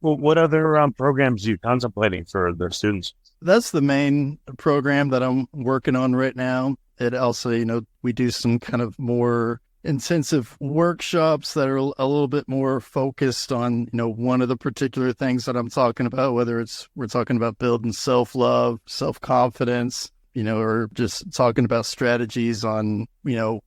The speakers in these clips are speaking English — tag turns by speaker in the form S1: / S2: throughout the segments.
S1: Well, what other programs are you contemplating for the students?
S2: That's the main program that I'm working on right now. It also, we do some kind of more intensive workshops that are a little bit more focused on, one of the particular things that I'm talking about, whether we're talking about building self-love, self-confidence, or just talking about strategies on,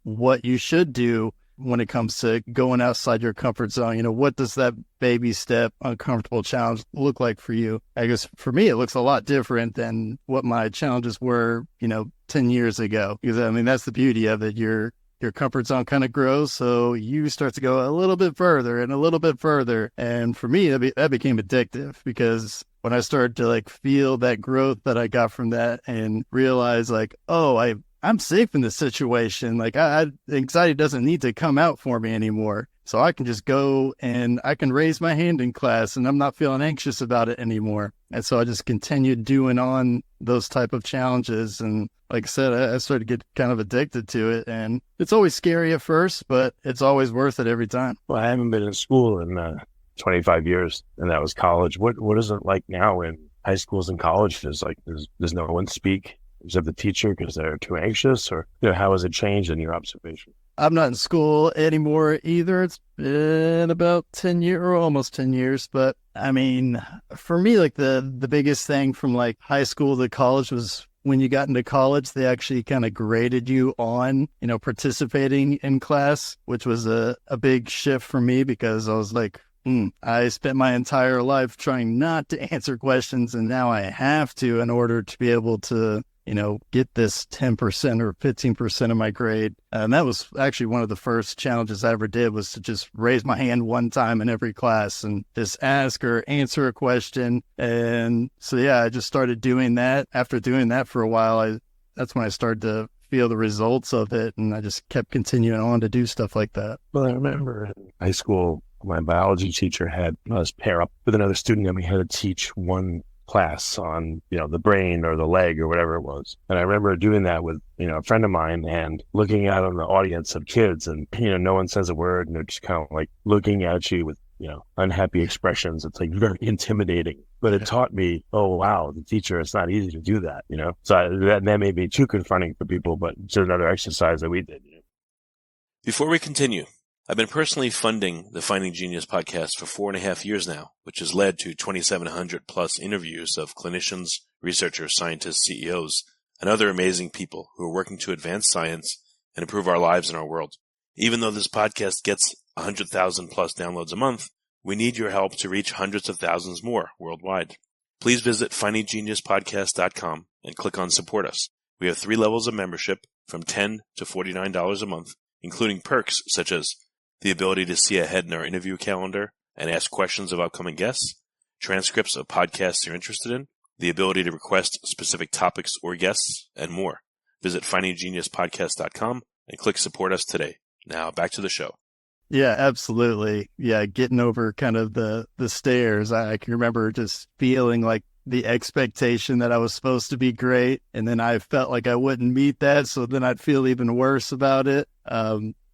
S2: what you should do when it comes to going outside your comfort zone. What does that baby step, uncomfortable challenge look like for you? I guess for me, it looks a lot different than what my challenges were, 10 years ago. Because that's the beauty of it. Your comfort zone kind of grows. So you start to go a little bit further and a little bit further. And for me, that became addictive, because when I started to feel that growth that I got from that and realize I'm safe in this situation. Anxiety doesn't need to come out for me anymore. So I can just go and I can raise my hand in class and I'm not feeling anxious about it anymore. And so I just continued doing on those type of challenges. And like I said, I started to get kind of addicted to it. And it's always scary at first, but it's always worth it every time.
S1: Well, I haven't been in school in 25 years, and that was college. What is it like now in high schools and colleges? Does no one speak except the teacher because they're too anxious, or how has it changed in your observation?
S2: I'm not in school anymore either. It's been about 10 years or almost 10 years. But for me, the biggest thing from high school to college was when you got into college, they actually kind of graded you on, participating in class, which was a big shift for me, because I was I spent my entire life trying not to answer questions, and now I have to in order to be able to, get this 10% or 15% of my grade. And that was actually one of the first challenges I ever did, was to just raise my hand one time in every class and just ask or answer a question. And so, I just started doing that. After doing that for a while, that's when I started to feel the results of it. And I just kept continuing on to do stuff like that.
S1: Well, I remember in high school, my biology teacher had us pair up with another student, and we had to teach one class on, the brain or the leg or whatever it was. And I remember doing that with, a friend of mine, and looking out on the audience of kids, and, no one says a word, and they're just kind of looking at you with, unhappy expressions. It's very intimidating, but it taught me, oh, wow, the teacher, it's not easy to do that, So that may be too confronting for people, but it's another exercise that we did.
S3: Before we continue, I've been personally funding the Finding Genius podcast for 4.5 years now, which has led to 2,700 plus interviews of clinicians, researchers, scientists, CEOs, and other amazing people who are working to advance science and improve our lives and our world. Even though this podcast gets 100,000 plus downloads a month, we need your help to reach hundreds of thousands more worldwide. Please visit findinggeniuspodcast.com and click on Support Us. We have 3 levels of membership from $10 to $49 a month, including perks such as the ability to see ahead in our interview calendar and ask questions of upcoming guests, transcripts of podcasts you're interested in, the ability to request specific topics or guests, and more. Visit findinggeniuspodcast.com and click Support Us today. Now back to the show.
S2: Yeah, absolutely. Yeah, getting over kind of the stairs. I can remember just feeling like the expectation that I was supposed to be great, and then I felt like I wouldn't meet that, so then I'd feel even worse about it.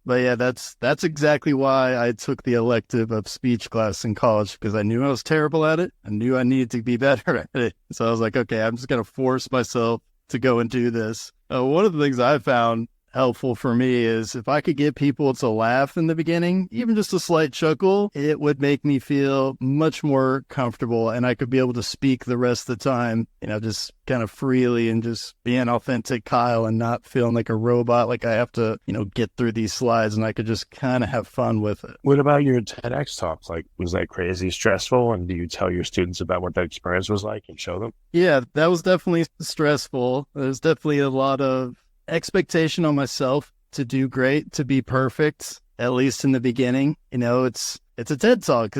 S2: But yeah, that's exactly why I took the elective of speech class in college, because I knew I was terrible at it. I knew I needed to be better at it. So I was like, okay, I'm just going to force myself to go and do this. One of the things I found helpful for me is if I could get people to laugh in the beginning, even just a slight chuckle, it would make me feel much more comfortable, and I could be able to speak the rest of the time, just kind of freely and just being authentic Kyle and not feeling like a robot, like I have to, get through these slides, and I could just kind of have fun with it.
S1: What about your TEDx talks? Was that crazy stressful? And do you tell your students about what that experience was like and show them?
S2: Yeah, that was definitely stressful. There's definitely a lot of expectation on myself to do great, to be perfect, at least in the beginning. It's a TED Talk.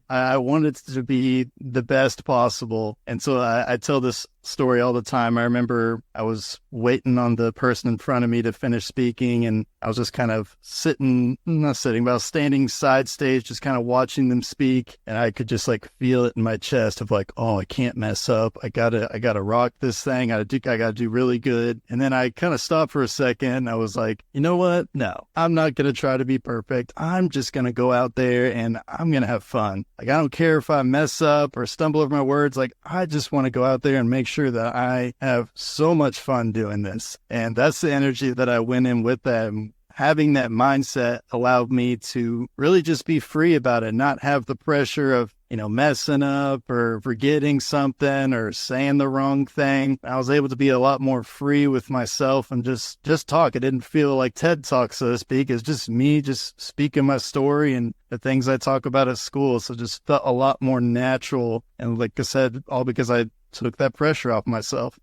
S2: I wanted it to be the best possible. And so I tell this story all the time. I remember I was waiting on the person in front of me to finish speaking, and I was just kind of standing side stage, just kind of watching them speak. And I could just feel it in my chest of oh, I can't mess up. I gotta rock this thing. I gotta do really good. And then I kind of stopped for a second. I was like, you know what? No, I'm not going to try to be perfect. I'm just going to go out there and I'm going to have fun. Like, I don't care if I mess up or stumble over my words. Like, I just want to go out there and make sure that I have so much fun doing this. And that's the energy that I went in with that. Having that mindset allowed me to really just be free about it, not have the pressure of, messing up or forgetting something or saying the wrong thing. I was able to be a lot more free with myself and just talk. It didn't feel like TED Talk, so to speak. It's just me just speaking my story and the things I talk about at school. So it just felt a lot more natural. And like I said, all because I took that pressure off myself.